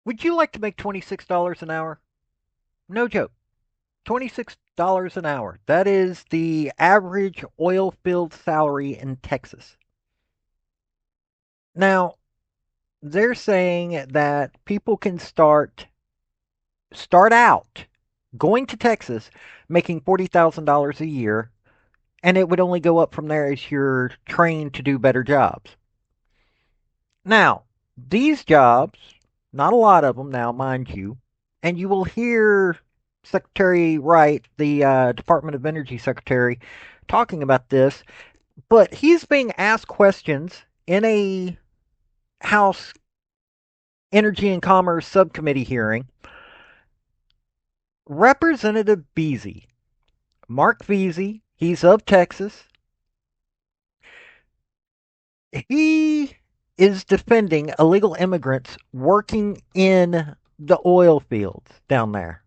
Would you like to make $26 an hour? No joke. $26 an hour. That is the average oil field salary in Texas. Now, they're saying that people can start out going to Texas making $40,000 a year, and it would only go up from there as you're trained to do better jobs. Now, these jobs, not a lot of them now, mind you, and you will hear Secretary Wright, the Department of Energy Secretary, talking about this, but he's being asked questions in a House Energy and Commerce Subcommittee hearing. Representative Veasey, Marc Veasey, he's of Texas. He is defending illegal immigrants working in the oil fields down there.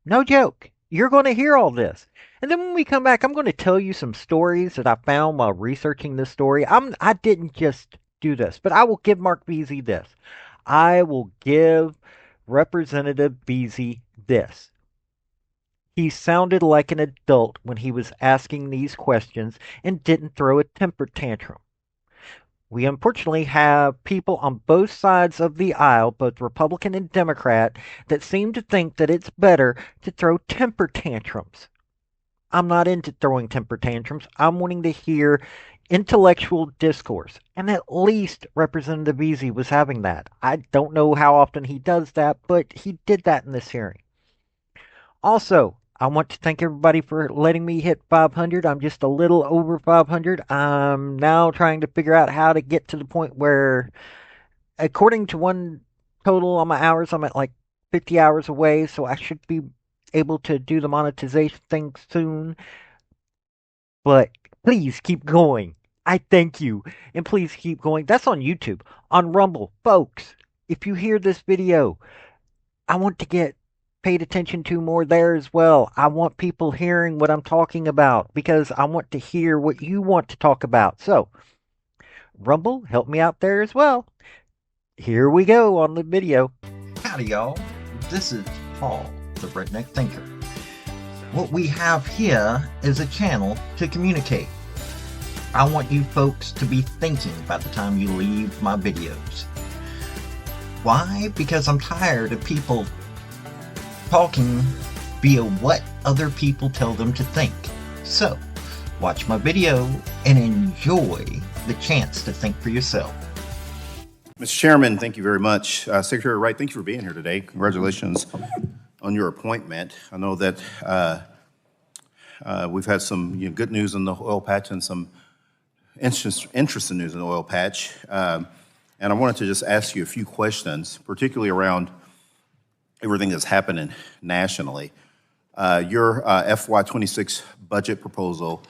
No joke. You're going to hear all this. And then when we come back, I'm going to tell you some stories that I found while researching this story. I didn't just do this, but I will give Marc Veasey this. I will give Representative Veasey this. He sounded like an adult when he was asking these questions and didn't throw a temper tantrum. We unfortunately have people on both sides of the aisle, both Republican and Democrat, that seem to think that it's better to throw temper tantrums. I'm not into throwing temper tantrums. I'm wanting to hear intellectual discourse. And at least Representative Veasey was having that. I don't know how often he does that, but he did that in this hearing. Also, I want to thank everybody for letting me hit 500. I'm just a little over 500. I'm now trying to figure out how to get to the point where, according to one total on my hours, I'm at like 50 hours away, so I should be able to do the monetization thing soon. But please keep going. I thank you. And please keep going. That's on YouTube. On Rumble. Folks, if you hear this video, I want to get paid attention to more there as well. I want people hearing what I'm talking about because I want to hear what you want to talk about. So, Rumble, help me out there as well. Here we go on the video. Howdy, y'all. This is Paul, the Redneck Thinker. What we have here is a channel to communicate. I want you folks to be thinking by the time you leave my videos. Why? Because I'm tired of people talking via what other people tell them to think. So, watch my video and enjoy the chance to think for yourself. Mr. Chairman, thank you very much. Secretary Wright, thank you for being here today. Congratulations on your appointment. I know that we've had some good news in the oil patch and some interesting news in the oil patch. And I wanted to just ask you a few questions, particularly around everything that's happening nationally. Your FY26 budget proposal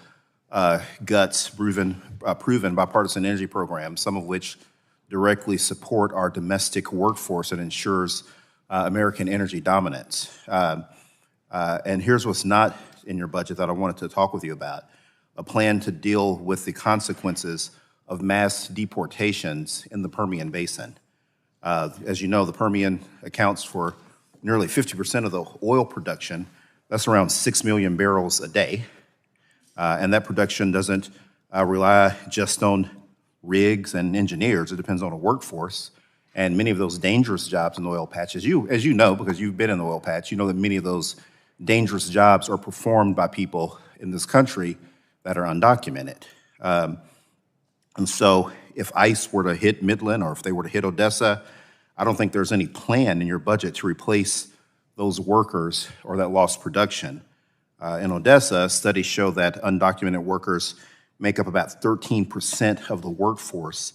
guts proven bipartisan energy programs, some of which directly support our domestic workforce and ensures American energy dominance. And here's what's not in your budget that I wanted to talk with you about: a plan to deal with the consequences of mass deportations in the Permian Basin. As you know, the Permian accounts for nearly 50% of the oil production. That's around 6 million barrels a day. And that production doesn't rely just on rigs and engineers. It depends on a workforce. And many of those dangerous jobs in the oil patch, as you know, because you've been in the oil patch, you know that many of those dangerous jobs are performed by people in this country that are undocumented. And so if ICE were to hit Midland or if they were to hit Odessa, I don't think there's any plan in your budget to replace those workers or that lost production. In Odessa, studies show that undocumented workers make up about 13% of the workforce.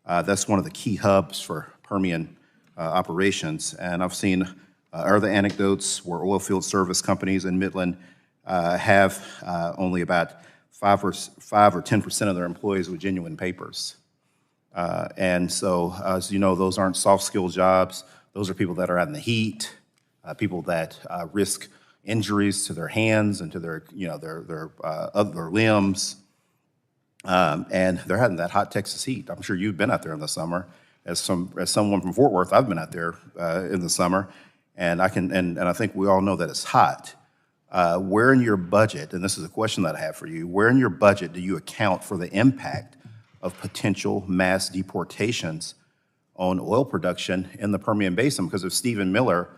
That's one of the key hubs for Permian operations. And I've seen other anecdotes where oilfield service companies in Midland have only about 5 or 10% of their employees with genuine papers. And so, as you know, those aren't soft skill jobs. Those are people that are out in the heat, people that risk injuries to their hands and to their other limbs. And they're having that hot Texas heat. I'm sure you've been out there in the summer, as someone from Fort Worth, I've been out there in the summer, and I think we all know that it's hot. Where in your budget, and this is a question that I have for you, where in your budget do you account for the impact of potential mass deportations on oil production in the Permian Basin? Because if Stephen Miller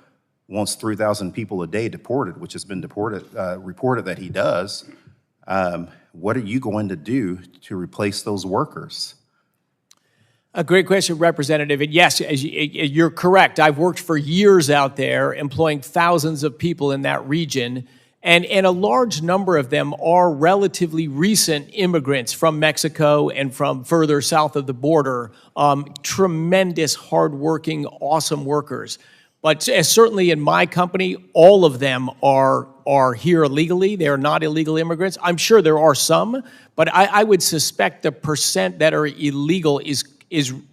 wants 3,000 people a day deported, which has been reported that he does, what are you going to do to replace those workers? A great question, Representative. And yes, you're correct. I've worked for years out there, employing thousands of people in that region. And a large number of them are relatively recent immigrants from Mexico and from further south of the border. Tremendous, hardworking, awesome workers. But certainly in my company, all of them are here illegally. They are not illegal immigrants. I'm sure there are some, but I would suspect the percent that are illegal is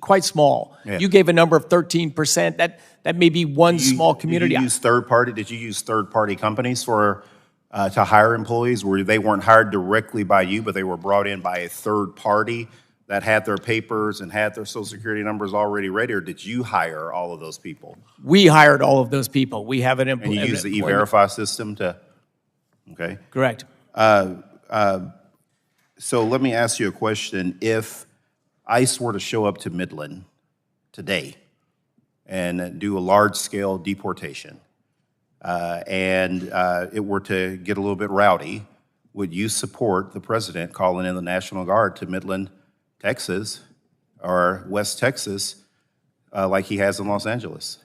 quite small. Yeah. You gave a number of 13%. That may be one small community. Did you use third-party companies for to hire employees where they weren't hired directly by you, but they were brought in by a third party that had their papers and had their Social Security numbers already ready, or did you hire all of those people? We hired all of those people. We have an And you use the E-Verify system to, okay. Correct. So let me ask you a question. If ICE were to show up to Midland today and do a large-scale deportation, and it were to get a little bit rowdy, would you support the president calling in the National Guard to Midland, Texas, or West Texas, like he has in Los Angeles?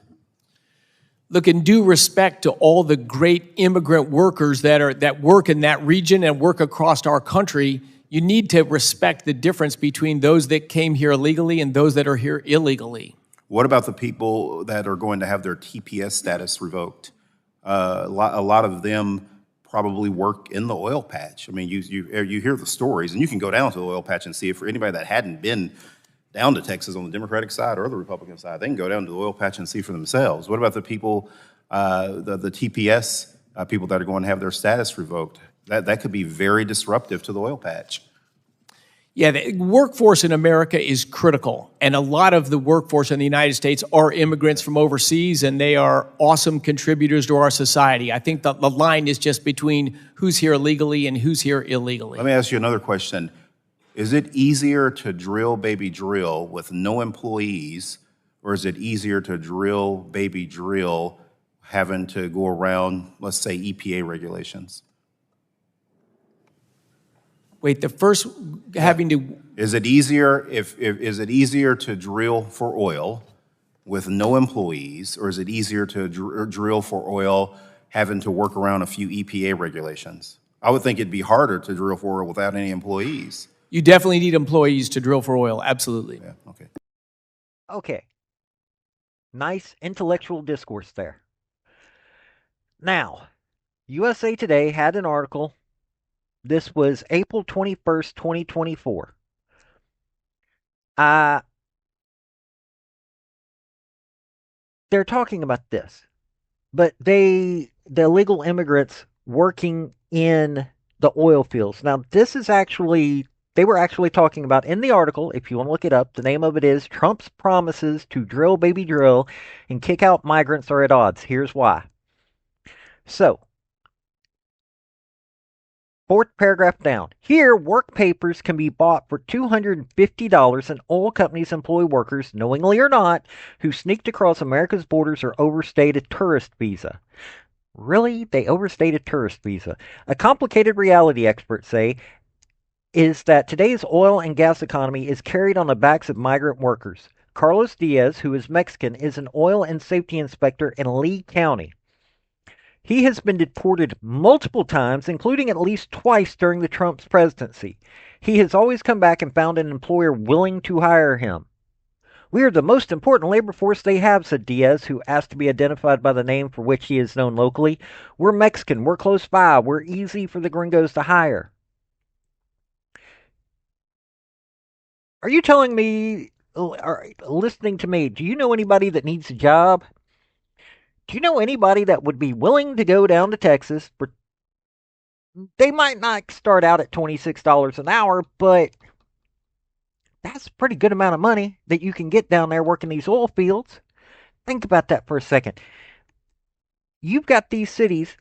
Look, in due respect to all the great immigrant workers that work in that region and work across our country, you need to respect the difference between those that came here illegally and those that are here illegally. What about the people that are going to have their TPS status revoked? A lot of them probably work in the oil patch. I mean, you hear the stories, and you can go down to the oil patch and see it. For anybody that hadn't been down to Texas on the Democratic side or the Republican side, they can go down to the oil patch and see for themselves. What about the people, the TPS people that are going to have their status revoked? That could be very disruptive to the oil patch. Yeah, the workforce in America is critical, and a lot of the workforce in the United States are immigrants from overseas, and they are awesome contributors to our society. I think the line is just between who's here legally and who's here illegally. Let me ask you another question. Is it easier to drill, baby, drill with no employees, or is it easier to drill, baby, drill having to go around, let's say, EPA regulations? Wait, the first having to... Is it easier is it easier to drill for oil with no employees, or is it easier to drill for oil having to work around a few EPA regulations? I would think it'd be harder to drill for oil without any employees. You definitely need employees to drill for oil, absolutely. Yeah, okay. Okay. Nice intellectual discourse there. Now, USA Today had an article. This was April 21st, 2024. They're talking about this, but the illegal immigrants working in the oil fields. Now, this is actually, they were actually talking about in the article, if you want to look it up, the name of it is Trump's Promises to Drill Baby Drill and Kick Out Migrants Are at Odds. Here's why. So, fourth paragraph down. Here, work papers can be bought for $250 and oil companies employ workers, knowingly or not, who sneaked across America's borders or overstayed a tourist visa. Really? They overstayed a tourist visa. A complicated reality, experts say, is that today's oil and gas economy is carried on the backs of migrant workers. Carlos Diaz, who is Mexican, is an oil and safety inspector in Lee County. He has been deported multiple times, including at least twice during the Trump's presidency. He has always come back and found an employer willing to hire him. We are the most important labor force they have, said Diaz, who asked to be identified by the name for which he is known locally. We're Mexican. We're close by. We're easy for the gringos to hire. Are you telling me, or listening to me, do you know anybody that needs a job? Do you know anybody that would be willing to go down to Texas? They might not start out at $26 an hour, but That's a pretty good amount of money that you can get down there working these oil fields. Think about that for a second. You've got these cities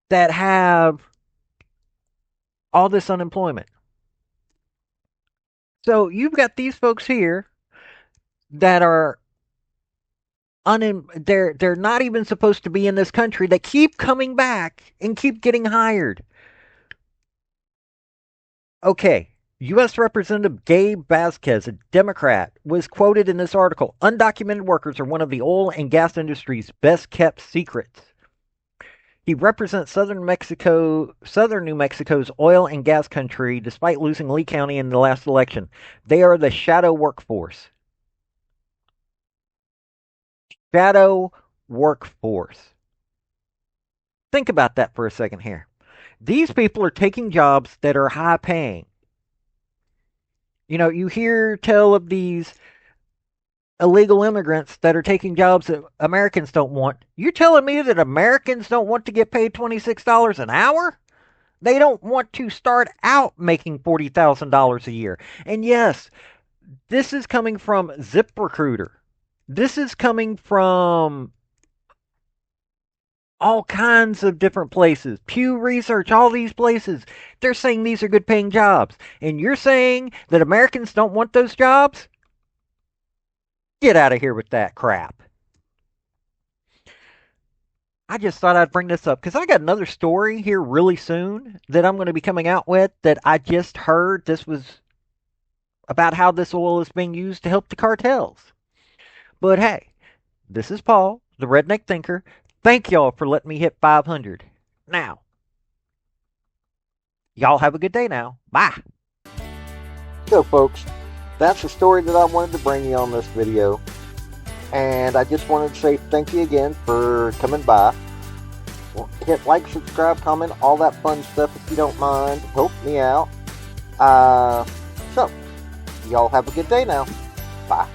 that have all this unemployment. So you've got these folks here that are they're not even supposed to be in this country. They keep coming back and keep getting hired. Okay, U.S. Representative Gabe Vasquez, a Democrat, was quoted in this article. Undocumented workers are one of the oil and gas industry's best kept secrets. He represents southern New Mexico's oil and gas country, despite losing Lee County in the last election. They are the shadow workforce. Shadow workforce. Think about that for a second here. These people are taking jobs that are high paying. You know, you hear tell of these illegal immigrants that are taking jobs that Americans don't want. You're telling me that Americans don't want to get paid $26 an hour? They don't want to start out making $40,000 a year. And yes, this is coming from ZipRecruiter. This is coming from all kinds of different places. Pew Research, all these places. They're saying these are good paying jobs. And you're saying that Americans don't want those jobs? Get out of here with that crap. I just thought I'd bring this up because I got another story here really soon that I'm going to be coming out with that I just heard. This was about how this oil is being used to help the cartels. But hey, this is Paul, the Redneck Thinker. Thank y'all for letting me hit 500. Now, y'all have a good day now. Bye. So, folks, that's the story that I wanted to bring you on this video. And I just wanted to say thank you again for coming by. Hit like, subscribe, comment, all that fun stuff if you don't mind. Help me out. So, y'all have a good day now. Bye.